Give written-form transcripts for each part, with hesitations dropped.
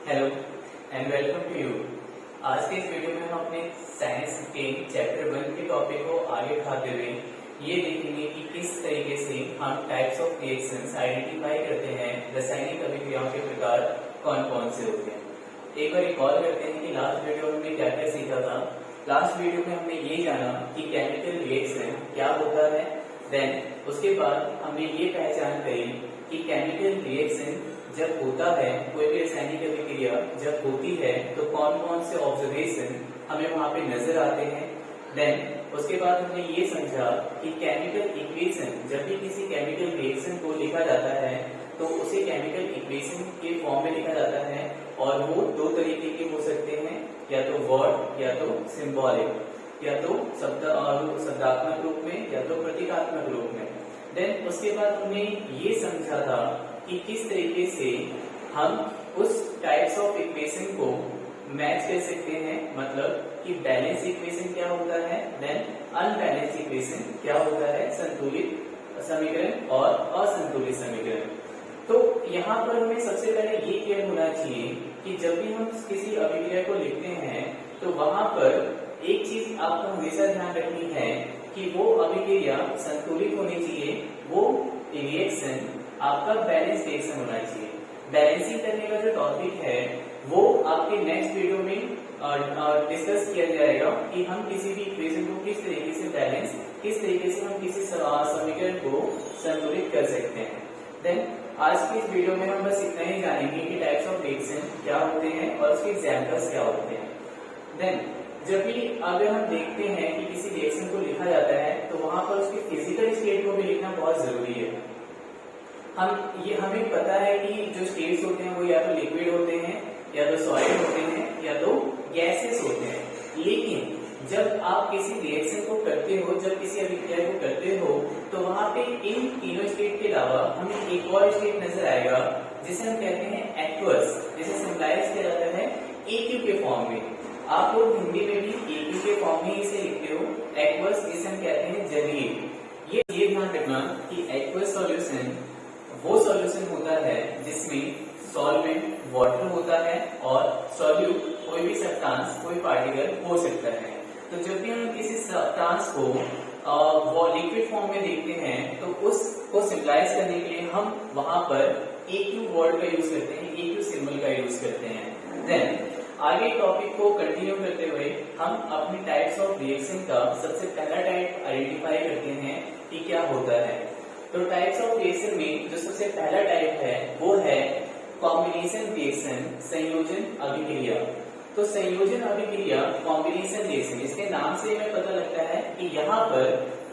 Hello and welcome to you. आज के इस वीडियो में हम अपने साइंस के चैप्टर 1 के टॉपिक को आगे बढ़ाते हुए ये देखेंगे कि किस तरीके से हम टाइप्स ऑफ रिएक्शंस आइडेंटिफाई करते हैं, रासायनिक अभिक्रियाओं के प्रकार कौन कौन से होते हैं। एक बार रिकॉल करते हैं कि लास्ट वीडियो में हमने क्या क्या सीखा था। लास्ट वीडियो में हमने ये जाना कि केमिकल रिएक्शन क्या होता है, देन उसके बाद हमने ये पहचान करी कि केमिकल रिएक्शन जब होता है, कोई भी रासायनिक अभिक्रिया जब होती है तो कौन कौन से ऑब्जर्वेशन हमें वहां पे नजर आते हैं। देन उसके बाद हमने ये समझा कि केमिकल इक्वेशन, जब भी किसी केमिकल रिएक्शन को लिखा जाता है तो उसे केमिकल इक्वेशन के फॉर्म में लिखा जाता है और वो दो तरीके के हो सकते हैं, या तो वर्ड या तो सिंबॉलिक, या तो शब्दात्मक रूप में या तो प्रतीकात्मक रूप में। देन उसके बाद हमने ये समझा था कि किस तरीके से हम उस टाइप्स ऑफ इक्वेशन को मैच कर सकते हैं, मतलब कि बैलेंस इक्वेशन क्या होता है, देन अनबैलेंस इक्वेशन क्या होता है, संतुलित समीकरण और असंतुलित समीकरण। तो यहाँ पर हमें सबसे पहले ये क्लियर होना चाहिए कि जब भी हम किसी अभिक्रिया को लिखते हैं तो वहां पर एक चीज आपको हमेशा ध्यान रखनी है कि वो अभिक्रिया संतुलित होनी चाहिए, वो रिएक्शन आपका बैलेंस रिएक्शन होना चाहिए। बैलेंसिंग करने का जो टॉपिक है वो आपके नेक्स्ट वीडियो में डिस्कस किया जाएगा कि हम किसी भी इक्वेशन को किस तरीके से बैलेंस, किस तरीके से हम किसी समीकरण को संतुलित कर सकते हैं। देन आज की इस वीडियो में हम बस इतना ही जानेंगे कि टाइप्स ऑफ रिएक्शन क्या होते हैं और उसके एग्जाम्पल्स क्या होते हैं। देन जब भी अगर हम देखते हैं कि किसी रिएक्शन को लिखा जाता है तो वहां पर उसकी फिजिकल स्टेट को भी लिखना बहुत जरूरी है। हमें पता है कि जो स्टेट्स होते हैं वो या तो लिक्विड होते हैं, या तो सॉलिड होते हैं, या तो गैसेस होते हैं। लेकिन जब आप किसी रिएक्शन को करते हो, जब किसी अभिक्रिया को करते हो, तो वहां पे इन तीनों स्टेट के अलावा हमें एक और स्टेट नजर आएगा जिसे हम कहते हैं एक्वस, जिसे सिंबलाइज किया जाता है AQ के फॉर्म में। आप लोग हिंदी में भी AQ के फॉर्म में इसे लिखते हो, एक्वस, जिसे हम कहते हैं जलीय। ये ध्यान रखना कि एक्वस सॉल्यूशन वो सॉल्यूशन होता है जिसमें सॉल्वेंट वाटर होता है और सॉल्यूट कोई भी सब्सटेंस, कोई पार्टिकल हो सकता है। तो जब भी हम किसी सब्सटेंस को वो लिक्विड फॉर्म में देखते हैं तो उसको सिंबलाइज करने के लिए हम वहां पर AQ वर्ड का यूज करते हैं, AQ सिंबल का यूज करते हैं। देन आगे टॉपिक को कंटिन्यू करते हुए हम अपनी टाइप्स ऑफ रिएक्शन का सबसे पहला टाइप आइडेंटिफाई करते हैं कि क्या होता है। तो टाइप्स ऑफ रिएक्शन में जो सबसे पहला टाइप है वो है कॉम्बिनेशन रिएक्शन, संयोजन अभिक्रिया। तो संयोजन अभिक्रिया, कॉम्बिनेशन रिएक्शन, इसके नाम से हमें पता लगता है कि यहाँ पर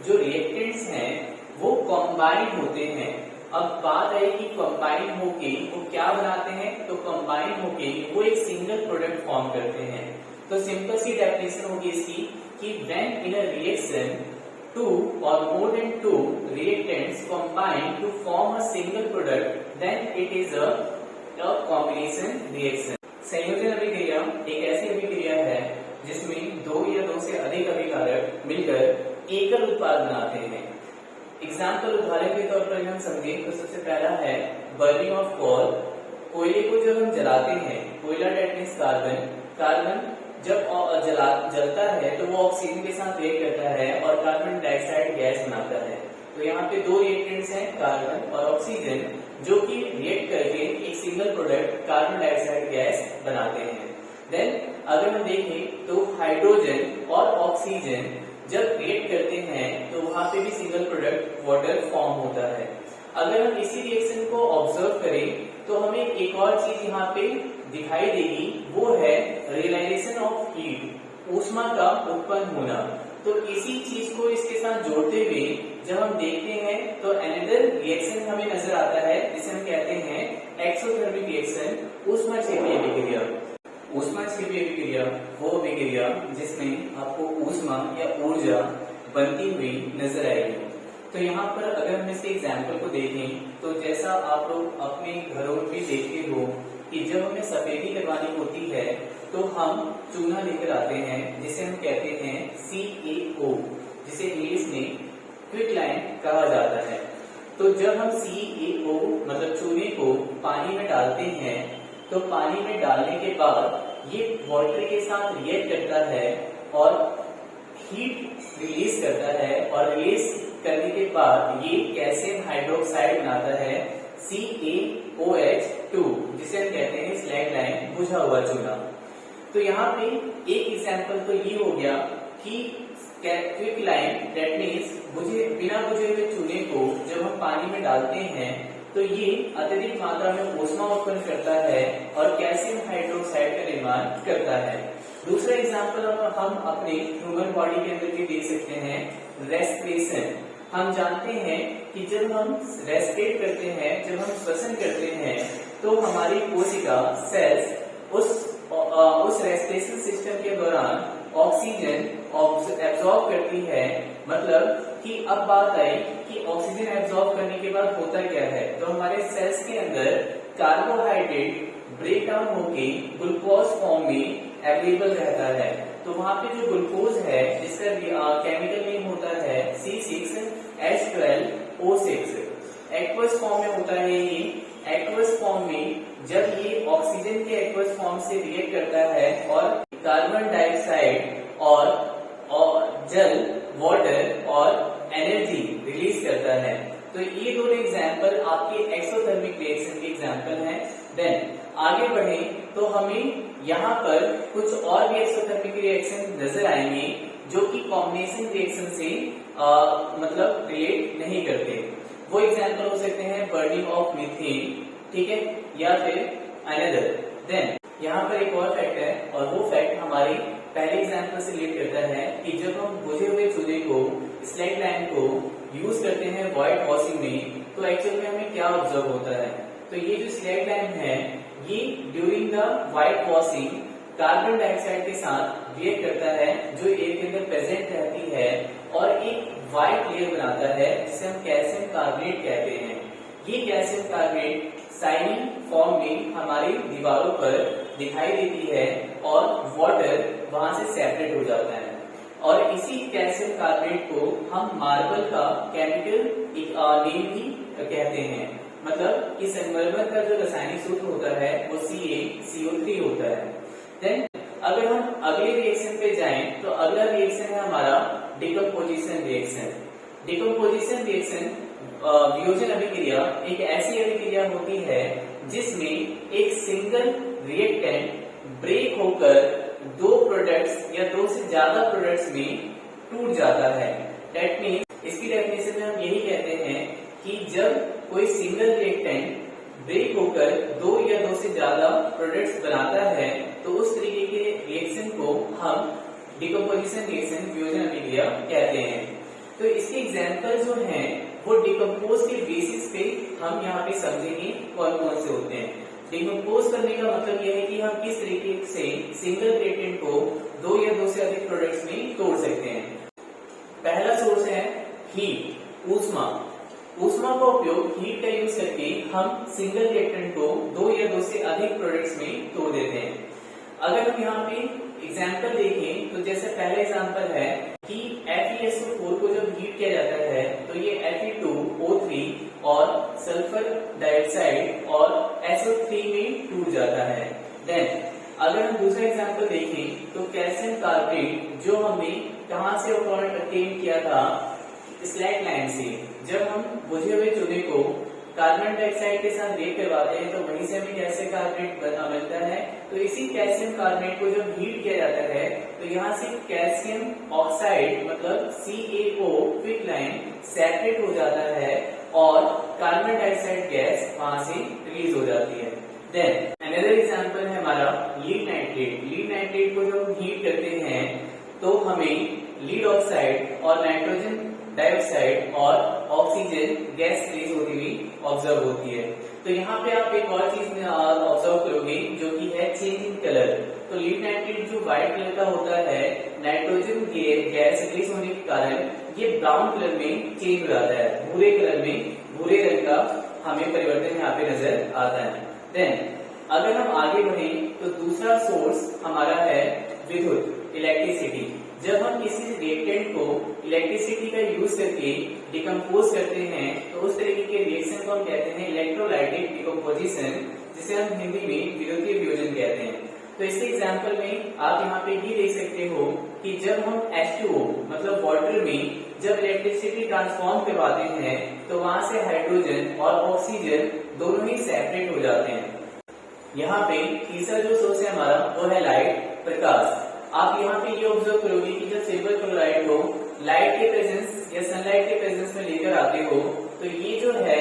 जो रिएक्टेंट्स हैं वो कॉम्बाइंड होते हैं। अब बात आई कि कंबाइन होके वो क्या बनाते हैं, तो कंबाइन होके वो एक सिंगल प्रोडक्ट फॉर्म करते हैं। तो सिंपल सी डेफिनेशन होगी इसकी कि when in a reaction two or more than two reactants combine to form a single product, then it is a combination reaction। संयोजन अभिक्रिया एक ऐसी अभिक्रिया है जिसमें दो या दो से अधिक अभिकारक मिलकर एकल उत्पाद बनाते हैं। एग्जाम्पल उदाहरण के तौर पर हम समझें तो सबसे पहला है बर्निंग ऑफ कोल। कोयले को जब हम जलाते हैं, कोयला डेट मीन्स कार्बन, कार्बन जब जलता है तो वो ऑक्सीजन के साथ रिएक्ट करता है और कार्बन डाइऑक्साइड गैस बनाता है। तो यहाँ पे दो रिएक्टेंट्स हैं, कार्बन और ऑक्सीजन, जो कि रिएक्ट करके एक single product carbon dioxide gas बनाते हैं। देन अगर हम देखें तो हाइड्रोजन और ऑक्सीजन जब रिएक्ट करते हैं तो वहां पे भी सिंगल प्रोडक्ट वाटर फॉर्म होता है। अगर हम इसी रिएक्शन को ऑब्जर्व करें तो हमें एक और चीज यहाँ पे दिखाई देगी, वो है रियलाइजेशन ऑफ हीट, ऊष्मा का उत्पन्न होना। तो इसी चीज को इसके साथ जोड़ते हुए जब हम देखते हैं तो अनदर रिएक्शन हमें नजर आता है जिसे हम कहते हैं एक्सोथर्मिक रिएक्शन, ऊष्माक्षेपीय अभिक्रिया। ऊष्माक्षेपीय अभिक्रिया वो अभिक्रिया जिसमें आपको ऊष्मा या ऊर्जा बनती हुई नजर आएगी। तो यहाँ पर अगर हम इसके एग्जाम्पल को देखें तो जैसा आप लोग अपने घरों में देखते हो कि जब हमें सफेदी करवानी होती है तो हम चूना लेकर आते हैं जिसे हम कहते हैं CaO, जिसे इंग्लिश में क्विकलाइन कहा जाता है। तो जब हम CaO मतलब चूने को पानी में डालते हैं तो पानी में डालने के बाद ये वाटर के साथ रिएक्ट करता है और हीट रिलीज करता है, और रिलीज करने के बाद ये कैल्शियम हाइड्रोक्साइड बनाता है CaOH2, जिसे हम कहते हैं स्लैग लाइम, बुझा हुआ चूना। तो यहाँ पे एक एग्जांपल तो ये हो गया कि क्विक लाइम, दैट मीन्स बिना बुझे हुए चूने को जब हम पानी में डालते हैं तो ये अत्यधिक मात्रा में ऊष्मा उत्पन्न करता है और कैल्शियम हाइड्रोक्साइड का निर्माण करता है। दूसरा एग्जांपल हम अपने ह्यूमन बॉडी के अंदर भी देख सकते हैं, रेस्पिरेशन। हम जानते हैं कि जब हम रेस्पिरेट करते हैं, जब हम श्वसन करते हैं, तो हमारी कोशिका सेल्स उस रेस्पिरेशन सिस्टम के दौरान ऑक्सीजन एब्जॉर्ब करती है। मतलब कि अब बात आई कि ऑक्सीजन एब्जॉर्ब करने के बाद होता क्या है, तो हमारे सेल्स के अंदर कार्बोहाइड्रेट ब्रेक डाउन होके ग्लूकोज फॉर्म में अवेलेबल रहता है। तो वहां पे जो ग्लूकोज है जिसका केमिकल नेम होता है C6H12O6, एक्वस फॉर्म में होता है। ये एक्वस फॉर्म में जब ये ऑक्सीजन के एक्वस फॉर्म से रिएक्ट करता है और कार्बन डाइऑक्साइड और जल, वाटर और एनर्जी रिलीज करता है। तो ये दोनों एग्जाम्पल आपके एक्सोथर्मिक रिएक्शन के एग्जाम्पल हैं। देन आगे बढ़े तो हमें यहाँ पर कुछ और भी एक्सोथर्मिक रिएक्शन नजर आएंगे जो कि कॉम्बिनेशन रिएक्शन से मतलब रिलेट नहीं करते। वो एग्जाम्पल हो सकते हैं बर्निंग ऑफ मीथेन, ठीक है, या फिर अनदर। देन यहाँ पर एक और फैक्ट है, और वो फैक्ट हमारे पहले एग्जाम्पल से रिलेट करता है कि जब हम बुझे हुए चूने को, स्लैग लाइम को यूज करते हैं व्हाइट वॉशिंग में, तो एक्चुअल में हमें क्या ऑब्जर्व होता है। तो ये जो स्लैग लाइम है, ये during the white washing carbon dioxide के साथ रिएक्ट करता है जो एयर के अंदर प्रेजेंट रहती है और एक व्हाइट लेयर बनाता है जिसे हम कैल्शियम कार्बोनेट कहते हैं। ये कैल्शियम कार्बोनेट शाइनिंग फॉर्म में हमारी दीवारों पर दिखाई देती है और वाटर वहां से सेपरेट हो जाता है, और इसी कैल्शियम कार्बोनेट को हम मार्बल का केमिकल नेम भी कहते हैं। मतलब कि संगमरमर का जो रासायनिक सूत्र होता है वो CaCO3 होता है। देन अगर हम अगले रिएक्शन पे जाएं तो अगला रिएक्शन है हमारा डिकम्पोजिशन रिएक्शन। डिकम्पोजिशन रिएक्शन वियोजन अभिक्रिया एक ऐसी अभिक्रिया होती है जिसमें एक सिंगल रिएक्टेंट ब्रेक होकर दो प्रोडक्ट्स या दो से ज्यादा प्रोडक्ट्स में टूट जाता है। दैट मीन्स इसकी डेफिनेशन में हम यही कहते हैं कि जब कोई सिंगल रिएक्टेंट ब्रेक होकर दो या दो से ज्यादा प्रोडक्ट्स बनाता है तो उस तरीके के रिएक्शन को हम डिकम्पोजिशन रिएक्शन, वियोजन अभिक्रिया कहते हैं। तो इसके एग्जाम्पल जो हैं वो डिकम्पोज के बेसिस पे हम यहाँ पे समझेंगे कौन कौन से होते हैं। डिकम्पोज करने का मतलब यह है कि हम किस तरीके से सिंगल रिएक्टेंट को दो या दो से अधिक प्रोडक्ट्स में तोड़ सकते हैं। पहला सोर्स है हीट, ऊष्मा। ऊष्मा का उपयोग हीट का यूज करके हम सिंगल रिएक्टेंट को दो या दो से अधिक प्रोडक्ट्स में तोड़ देते हैं। अगर हम यहाँ पे एग्जाम्पल देखें तो जैसे पहला एग्जाम्पल है कि FeSO4 को जब हीट किया जाता है तो ये Fe2O3 और सल्फर डाइऑक्साइड और SO3 में टूट जाता है। देन अगर हम दूसरा एग्जाम्पल देखें तो कैल्शियम कार्बोनेट जो हमने कहां से ऑब्टेन किया था, स्लैग लाइम से। जब हम बुझे हुए चूने को कार्बन डाइऑक्साइड के साथ रिएक्ट करवाते हैं तो वहीं से हमें कैल्शियम कार्बोनेट मिलता है। तो इसी कैल्शियम कार्बोनेट को जब हीट किया जाता है तो यहाँ से कैल्शियम ऑक्साइड मतलब CaO क्विक लाइम सेपरेट हो जाता है और कार्बन डाइऑक्साइड गैस वहां से रिलीज हो जाती है। देन अनदर एग्जांपल है हमारा लीड नाइट्रेट। लीड नाइट्रेट को जब हीट करते हैं तो हमें लीड ऑक्साइड और नाइट्रोजन डाइऑक्साइड और ऑक्सीजन गैस रिलीज होती हुई ऑब्जर्व होती है। तो यहाँ पे आप एक और चीज ऑब्जर्व करोगे जो कि है चेंज इन कलर। तो लीड नाइट्रेट जो व्हाइट कलर का होता है, नाइट्रोजन गैस रिलीज होने के कारण ये ब्राउन कलर में चेंज हो जाता है, भूरे कलर में, भूरे रंग का हमें परिवर्तन यहाँ पे नजर आता है। देन अगर हम आगे बढ़े तो दूसरा सोर्स हमारा है विद्युत, इलेक्ट्रिसिटी। जब हम किसी रिएक्टेंट को इलेक्ट्रिसिटी का यूज करके डिकम्पोज करते हैं तो उस तरीके के रिएक्शन को हम कहते हैं इलेक्ट्रोलाइटिक डिकम्पोजिशन, जिसे हम हिंदी में विद्युतीय वियोजन कहते हैं। तो इसके एग्जाम्पल में आप यहाँ पे ये देख सकते हो कि जब हम H2O मतलब वाटर में जब इलेक्ट्रिसिटी ट्रांसफॉर्म करवाते हैं तो वहां से हाइड्रोजन और ऑक्सीजन दोनों ही सेपरेट हो जाते हैं। यहाँ पे तीसरा जो सोर्स है हमारा वो है लाइट, प्रकाश। आप यहाँ पे ये ऑब्जर्व करोगे कि जब सिल्वर क्लोराइड को लाइट के प्रेजेंस या सनलाइट के प्रेजेंस में लेकर आते हो तो ये जो है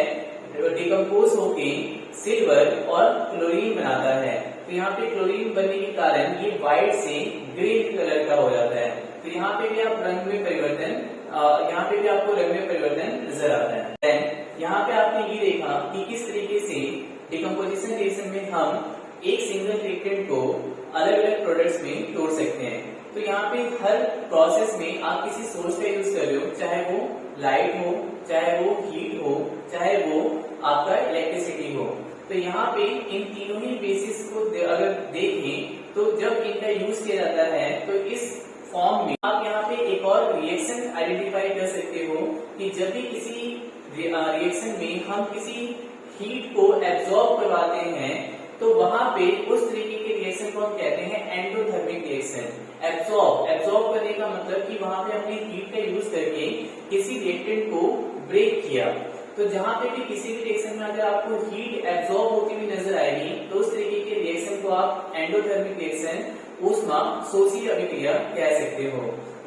डिकम्पोज होके सिल्वर और क्लोरीन बनाता है। तो यहाँ पे क्लोरीन बनने के कारण ये व्हाइट से ग्रीन कलर का हो जाता है। तो यहाँ पे भी आप रंग में परिवर्तन यहाँ पे भी आपको रंग में परिवर्तन नजर आता है। देन यहाँ पे आपने ये देखा कि किस तरीके से डिकम्पोजिशन रिएक्शन में हम एक सिंगल रिएक्टेंट को अलग अलग प्रोडक्ट्स में तोड़ सकते हैं। तो यहाँ पे हर प्रोसेस में आप किसी सोर्स का यूज कर रहे हो, चाहे वो लाइट हो, चाहे वो हीट हो, चाहे वो आपका इलेक्ट्रिसिटी हो। तो यहाँ पे इन तीनों ही बेसिस को अगर देखें तो जब इनका यूज किया जाता है तो इस फॉर्म में आप यहाँ पे एक और रिएक्शन आइडेंटिफाई कर सकते हो कि जब भी किसी रिएक्शन में हम किसी हीट को एब्जॉर्ब करवाते हैं तो वहां पे उस तरीके के रिएक्शन को हम कहते हैं एंडोथर्मिक रिएक्शन। एब्जॉर्ब करने का मतलब कि वहां पे हमने हीट का यूज करके किसी रिएक्टेंट को ब्रेक किया। तो जहां पे भी किसी भी रिएक्शन में अगर आपको हीट एब्जॉर्ब होती हुई नजर आएगी तो उस तरीके के रिएक्शन को आप एंडोथर्मिक रिएक्शन, ऊष्मा शोषी अभिक्रिया कह सकते हो।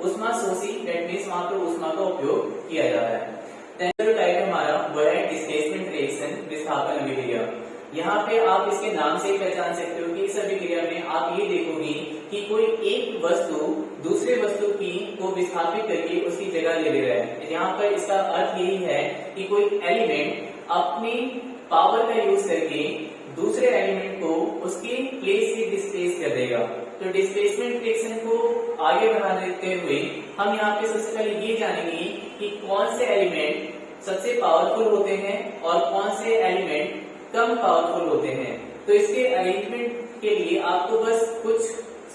ऊष्मा शोषी दैट मींस वहां पर ऊष्मा का उपयोग किया जा रहा है। टाइप हमारा वो है डिस्प्लेसमेंट रिएक्शन, विस्थापन अभिक्रिया। यहाँ पे आप इसके नाम से ही पहचान सकते हो कि इस अभिक्रिया में आप ये देखोगे कि कोई एक वस्तु दूसरे वस्तु की को विस्थापित करके उसकी जगह ले रहा है। यहाँ पर इसका अर्थ यही है कि कोई एलिमेंट अपनी पावर का यूज करके दूसरे एलिमेंट को उसके प्लेस से डिस्प्लेस कर देगा। तो डिस्प्लेसमेंट रिएक्शन को आगे बढ़ा देते हुए हम यहाँ पे सबसे पहले ये जानेंगे कि कौन से एलिमेंट सबसे पावरफुल होते हैं और कौन से एलिमेंट कम पावरफुल होते हैं। तो इसके अरेंजमेंट के लिए आपको बस कुछ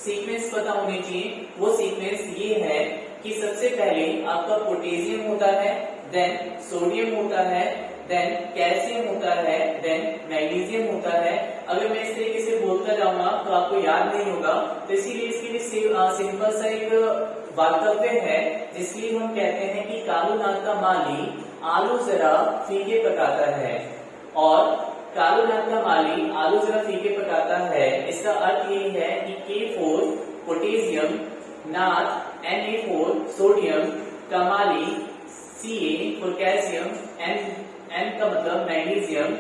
सीक्वेंस पता होने चाहिए। वो सीक्वेंस ये है कि सबसे पहले आपका पोटेशियम होता है, देन सोडियम होता है, देन कैल्शियम होता है, देन मैग्नीशियम होता है। अगर मैं इस तरीके से बोलता जाऊंगा तो आपको याद नहीं होगा, तो इसीलिए इसके लिए सिंपल सा एक वाक्य है जिसके लिए हम कहते हैं कि कालू नाग का माली आलू जरा फीके पकाता है। और कालू नाग का माली आलू जरा फीके पकाता है, इसका अर्थ यही है कि K4 पोटेशियम, नाथ Na4 सोडियम, कमाली Ca फॉर कैल्शियम, N का मतलब मैग्नीशियम,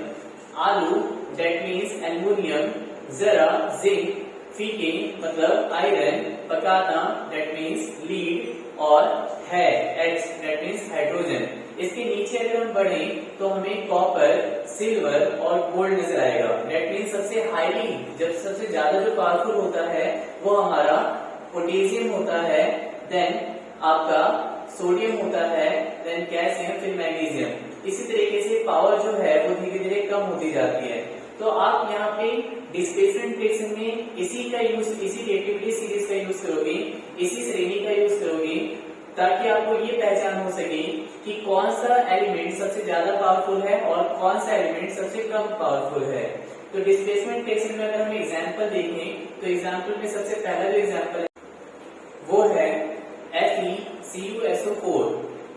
आलू दैट मीन्स एल्युमिनियम, जरा जिंक, फीके मतलब आयरन, पकाता दैट मीन्स लीड, और है H दैट मीन्स हाइड्रोजन। इसके नीचे अगर हम बढ़े तो हमें कॉपर, सिल्वर और गोल्ड नजर आएगा। दैट मीन्स सबसे हाईली जब सबसे ज्यादा जो पावरफुल होता है वो हमारा पोटेशियम होता है, देन आपका सोडियम होता है, देन कैल्शियम, फिर मैग्नीशियम। इसी तरीके से पावर जो है वो धीरे धीरे कम होती जाती है। तो आप यहाँ पे डिस्प्लेसमेंट रिएक्शन में इसी रिएक्टिविटी सीरीज का यूज करोगे, इसी श्रेणी का यूज करोगे ताकि आपको ये पहचान हो सके कि कौन सा एलिमेंट सबसे ज्यादा पावरफुल है और कौन सा एलिमेंट सबसे कम पावरफुल है। तो डिस्प्लेसमेंट रिएक्शन में अगर हम एग्जांपल देखें तो एग्जांपल में सबसे पहला जो एग्जांपल है वो है FeCuSO4।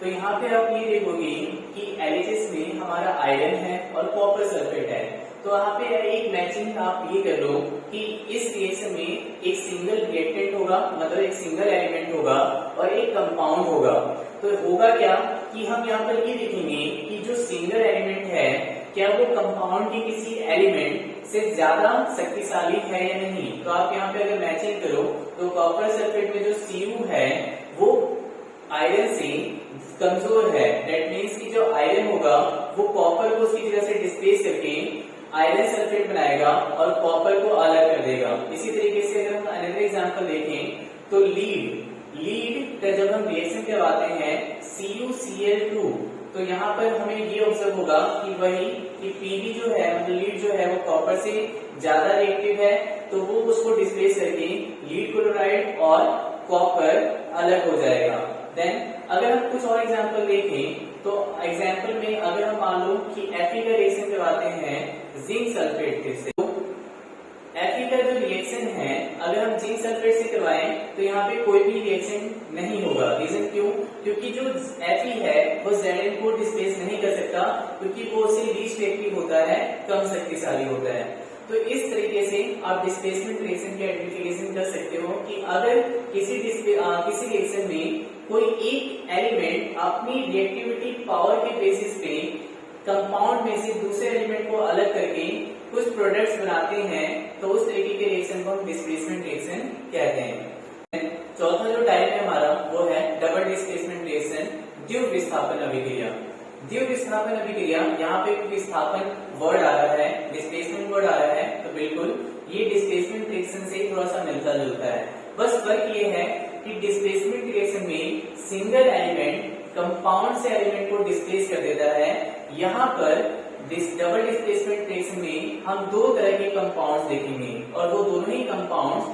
तो यहाँ पे आप ये देखोगे कि LHS में हमारा आयरन है और कॉपर सल्फेट है। तो यहाँ पे एक मैचिंग आप ये कर लो कि इस रिएक्शन में एक सिंगल रिएक्टेंट होगा, मतलब एक सिंगल एलिमेंट होगा और एक कंपाउंड होगा। तो होगा क्या कि हम यहाँ पर ये देखेंगे कि जो सिंगल एलिमेंट है क्या वो कंपाउंड के किसी एलिमेंट से ज्यादा शक्तिशाली है या नहीं। तो आप यहाँ पे अगर मैचिंग करो तो कॉपर सल्फेट में जो Cu है वो आयरन से कमजोर है। दैट मीन्स कि जो आयरन होगा वो कॉपर को उसकी जगह से डिस्प्लेस करके आयरन सल्फेट बनाएगा और कॉपर को अलग कर देगा। इसी तरीके से अगर हम अनदर एग्जांपल देखें तो लीड का जब हम रिएक्शन करवाते हैं CuCl2 तो यहाँ पर हमें ये ऑब्जर्व होगा कि वही कि Pb जो है मतलब लीड जो है वो कॉपर से ज्यादा रिएक्टिव है, तो वो उसको डिस्प्लेस करके लीड क्लोराइड और कॉपर अलग हो जाएगा। देन अगर हम कुछ और एग्जांपल देखें तो एग्जांपल में अगर हम मान लो कि Fe का रिएक्शन करवाते हैं जिंक सल्फेट से, हम जिंक सल्फेट से करवाएं तो यहाँ पे कोई भी रिएक्शन नहीं होगा। रीजन क्यों? क्योंकि जो Fe है वो Zn को डिस्प्लेस नहीं कर सकता, क्योंकि वो उससे लीस्ट रिएक्टिव होता है, कम शक्तिशाली होता है। तो इस तरीके से आप डिस्प्लेसमेंट रिएक्शन की आइडेंटिफिकेशन कर सकते हो कि अगर किसी रिएक्शन में कोई एक एलिमेंट अपनी रिएक्टिविटी पावर के बेसिस पे कंपाउंड में से दूसरे एलिमेंट को अलग करके कुछ प्रोडक्ट्स बनाते हैं, तो उस तरीके के रिएक्शन को हम डिस्प्लेसमेंट रिएक्शन कहते हैं। चौथा जो टाइप है हमारा वो है डबल डिस्प्लेसमेंट रिएक्शन, द्वितीय विस्थापन अभिक्रिया। द्वितीय विस्थापन अभिक्रिया, यहाँ पे विस्थापन वर्ड आ रहा है, डिस्प्लेसमेंट वर्ड आ रहा है, तो बिल्कुल ये डिस्प्लेसमेंट रिएक्शन से थोड़ा सा मिलता जुलता है। बस फर्क ये है कि डिस्प्लेसमेंट रिएक्शन में सिंगल एलिमेंट कंपाउंड से एलिमेंट को डिस्प्लेस कर देता है। यहाँ पर डबल डिस्प्लेसमेंट रिएक्शन में हम दो तरह के कंपाउंड्स देखेंगे और वो दोनों ही कंपाउंड्स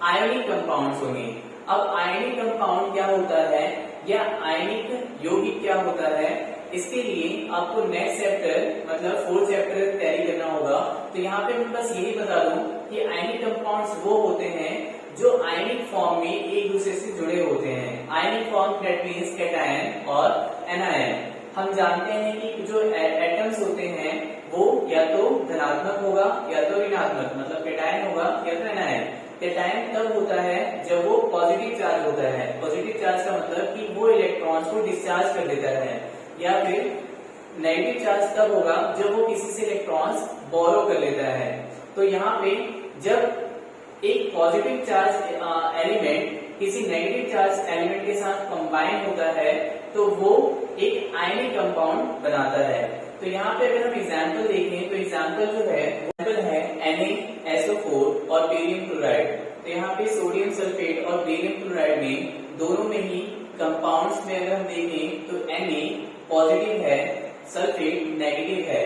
आयनिक कंपाउंड्स होंगे। अब आयनिक कंपाउंड क्या होता है या आयनिक यौगिक क्या होता है, इसके लिए आपको नेक्स्ट चैप्टर मतलब 4th चैप्टर तैयारी करना होगा। तो यहाँ पे मैं बस यही बता दूं कि आयनिक कंपाउंड्स वो होते हैं जो आयनिक फॉर्म में एक दूसरे से जुड़े होते हैं। Ionic form that means cation और एनायन। हम जानते हैं कि जो एटम्स होते हैं वो या तो धनात्मक होगा या तो ऋणात्मक, मतलब कैटायन होगा या तो एनायन। कैटायन तब होता है जब वो पॉजिटिव चार्ज होता है। पॉजिटिव चार्ज का मतलब कि वो इलेक्ट्रॉन्स को डिस्चार्ज कर देता है, या फिर नेगेटिव चार्ज तब होगा जब वो किसी से इलेक्ट्रॉन्स बोरो कर लेता है। तो यहाँ पे जब एक पॉजिटिव चार्ज एलिमेंट किसी नेगेटिव चार्ज एलिमेंट के साथ कंबाइन होता है तो वो एक आयनिक कंपाउंड बनाता है। तो यहाँ पे अगर हम एग्जाम्पल देखें तो एग्जाम्पल जो है Na-SO4 और बेरियम क्लोराइड। तो यहाँ पे सोडियम सल्फेट और बेरियम क्लोराइड में दोनों में ही कंपाउंड्स में अगर हम देखें तो Na पॉजिटिव है, सल्फेट नेगेटिव है,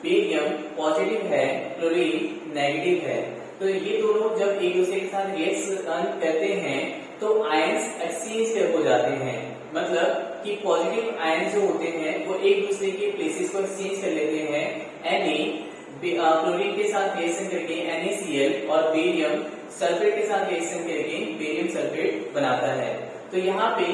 बेरियम पॉजिटिव है, क्लोरीन नेगेटिव है। तो ये दोनों जब एक दूसरे के साथ रिएक्शन करते हैं तो आयंस एक्सचेंज हो जाते हैं, मतलब कि पॉजिटिव आयन जो होते हैं वो एक दूसरे के प्लेसेस को एक्सचेंज कर लेते हैं। Na क्लोरीन के साथ रिएक्शन करके NaCl और बेरियम सल्फेट के साथ रिएक्शन करके बेरियम सल्फेट बनाता है। तो यहाँ पे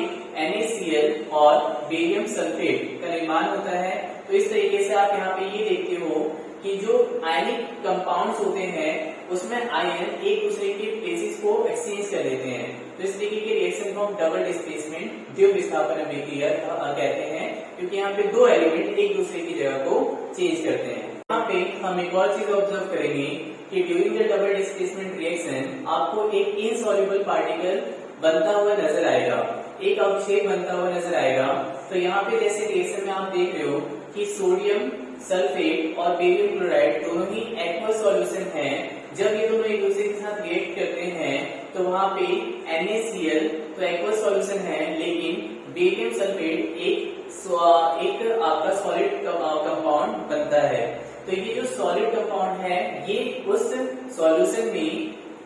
NaCl और बेरियम सल्फेट का निर्माण होता है। तो इस तरीके से आप यहाँ पे ये देखते हो कि जो आयनिक कंपाउंड्स होते हैं उसमें आयन एक दूसरे के प्लेसेस को एक्सचेंज कर लेते हैं। तो इस तरीके के रिएक्शन को हम डबल डिस्प्लेसमेंट द्वितीय विस्थापन अभिक्रिया कहते हैं, क्योंकि यहाँ पे दो एलिमेंट एक दूसरे की जगह को चेंज करते हैं। यहाँ पे हम एक और चीज ऑब्जर्व करेंगे कि during the double displacement reaction आपको एक इनसॉल्युबल पार्टिकल बनता हुआ नजर आएगा, एक अवक्षेप बनता हुआ नजर आएगा। तो यहाँ पे जैसे रिएक्शन में आप देख रहे हो कि सोडियम सल्फेट और बेरियम क्लोराइड दोनों ही एक्वस सॉल्यूशन हैं। जब ये दोनों एक दूसरे के साथ रिएक्ट करते हैं तो वहां पे NaCl तो एक्वस सॉल्यूशन है, लेकिन बेरियम सल्फेट एक आपका सॉलिड कंपाउंड बनता है। तो ये जो सॉलिड कंपाउंड है ये उस सॉल्यूशन में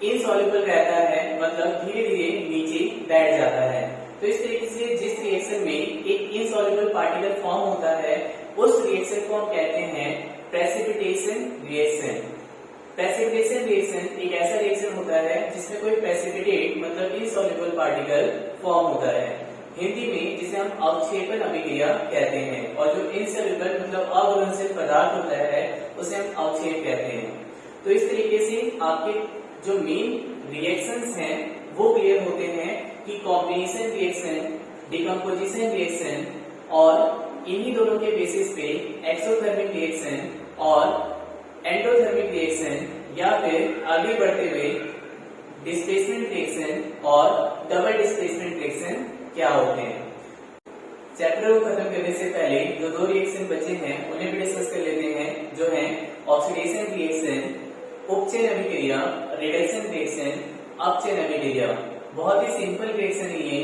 इनसॉल्युबल रहता है, मतलब धीरे धीरे नीचे बैठ जाता है। तो इस तरीके से जिस रिएक्शन में एक इनसॉल्युबल पार्टिकल फॉर्म होता है उस रिएक्शन को हम कहते हैं प्रेसिपिटेशन रिएक्शन। प्रेसिपिटेशन रिएक्शन एक ऐसा रिएक्शन होता है जिसमें कोई प्रेसिपिटेट मतलब इनसॉल्युबल पार्टिकल फॉर्म होता है। हिंदी में जिसे हम अवक्षेपन अभिक्रिया कहते हैं, और जो इनसॉल्युबल मतलब अघुलनशील पदार्थ होता है उसे हम अवक्षेप कहते हैं। तो इस तरीके से आपके जो मेन रिएक्शंस हैं वो क्लियर होते हैं कि कॉम्बिनेशन रिएक्शन, डिकम्पोजिशन रिएक्शन और इन्हीं दोनों के बेसिस पे एक्सोथर्मिक रिएक्शन और एंडोथर्मिक रिएक्शन, या फिर आगे बढ़ते हुए डिस्प्लेसमेंट रिएक्शन और डबल डिस्प्लेसमेंट रिएक्शन क्या होते हैं। चैप्टर को खत्म करने से पहले जो दो रिएक्शन बचे हैं उन्हें भी डिस्कस कर लेते हैं, जो है ऑक्सीडेशन रिएक्शन, उपचयन अभिक्रिया, रिडक्शन रिएक्शन, अपचयन अभिक्रिया। बहुत ही सिंपल रिएक्शन है ये,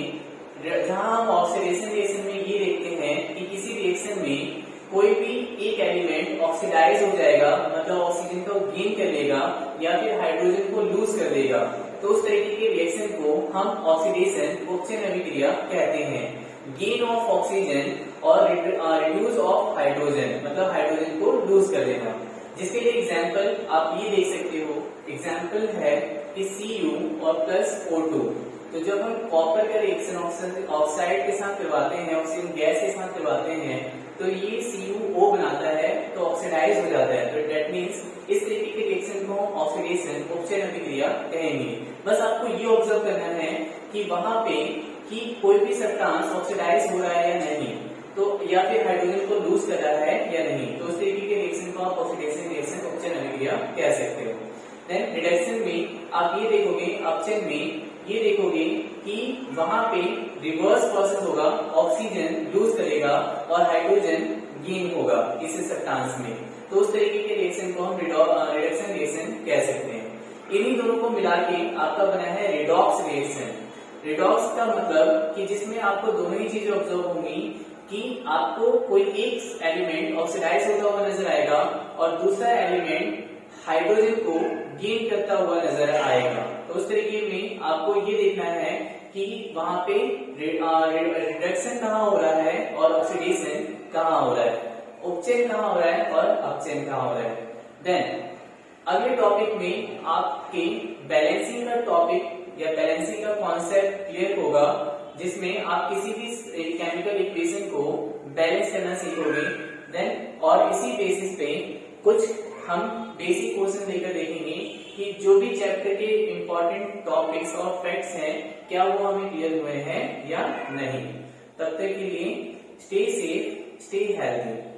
जहां हम ऑक्सीडेशन रिएक्शन में ये देखते हैं कि किसी रिएक्शन में कोई भी एक एलिमेंट ऑक्सीडाइज हो जाएगा, मतलब ऑक्सीजन को गेन कर लेगा या फिर हाइड्रोजन को लूज कर देगा। तो उस तरीके के रिएक्शन को हम ऑक्सीडेशन उपचयन अभिक्रिया कहते हैं। गेन ऑफ ऑक्सीजन और रिड्यूस ऑफ हाइड्रोजन, मतलब हाइड्रोजन को लूज कर देना। जिसके लिए एग्जाम्पल आप ये देख सकते हो, एग्जाम्पल है कि Cu और प्लस O2। तो जब हम कॉपर का रिएक्शन ऑक्साइड के साथ करवाते हैं, ऑक्सीजन गैस के साथ करवाते हैं, तो ये CuO बनाता है, तो ऑक्सीडाइज हो जाता है। तो डेट मीन्स इस तरीके के रिएक्शन को ऑक्सीडेशन, उपचयन अभिक्रिया कहेंगे। बस आपको ये ऑब्जर्व करना है कि वहां पे कि कोई भी सब्सटेंस ऑक्सीडाइज हो रहा है या नहीं, तो या फिर हाइड्रोजन को लूज कर रहा है या नहीं, तो उस तरीके के रिएक्शन को आप ऑक्सीडेशन रिएक्शन, उपचयन अभिक्रिया कह सकते हो। देन रिडक्शन में आप ये देखोगे, अपचयन में ये देखोगे कि वहां पे रिवर्स प्रोसेस होगा, ऑक्सीजन लूज करेगा और हाइड्रोजन गेन होगा इस सब्सटेंस में। तो उस तरीके के रिएक्शन को हम रिडक्शन रिएक्शन कह सकते हैं। इन्हीं दोनों को मिला के आपका बना है रिडॉक्स रिएक्शन। रिडॉक्स का मतलब कि जिसमें आपको दोनों ही चीजें ऑब्जर्व होंगी कि आपको कोई एक एलिमेंट ऑक्सीडाइज होता हुआ नजर आएगा और दूसरा एलिमेंट हाइड्रोजन को गेन करता हुआ नजर आएगा। तो उस तरीके में आपको ये देखना है कि वहां पे रिडक्शन कहाँ हो रहा है और ऑक्सीडेशन कहाँ हो रहा है, उपचयन कहाँ हो रहा है और अपचयन कहाँ हो रहा है। देन अगले टॉपिक में आपके बैलेंसिंग का टॉपिक या बैलेंसिंग का कॉन्सेप्ट क्लियर होगा, जिसमें आप किसी भी केमिकल इक्वेशन को बैलेंस करना सीखोगे। देन और इसी बेसिस पे कुछ हम बेसिक क्वेश्चन लेकर देखेंगे कि जो भी चैप्टर के इंपॉर्टेंट टॉपिक्स और फैक्ट्स हैं क्या वो हमें क्लियर हुए हैं या नहीं। तब तक के लिए स्टे सेफ, स्टे हेल्थी।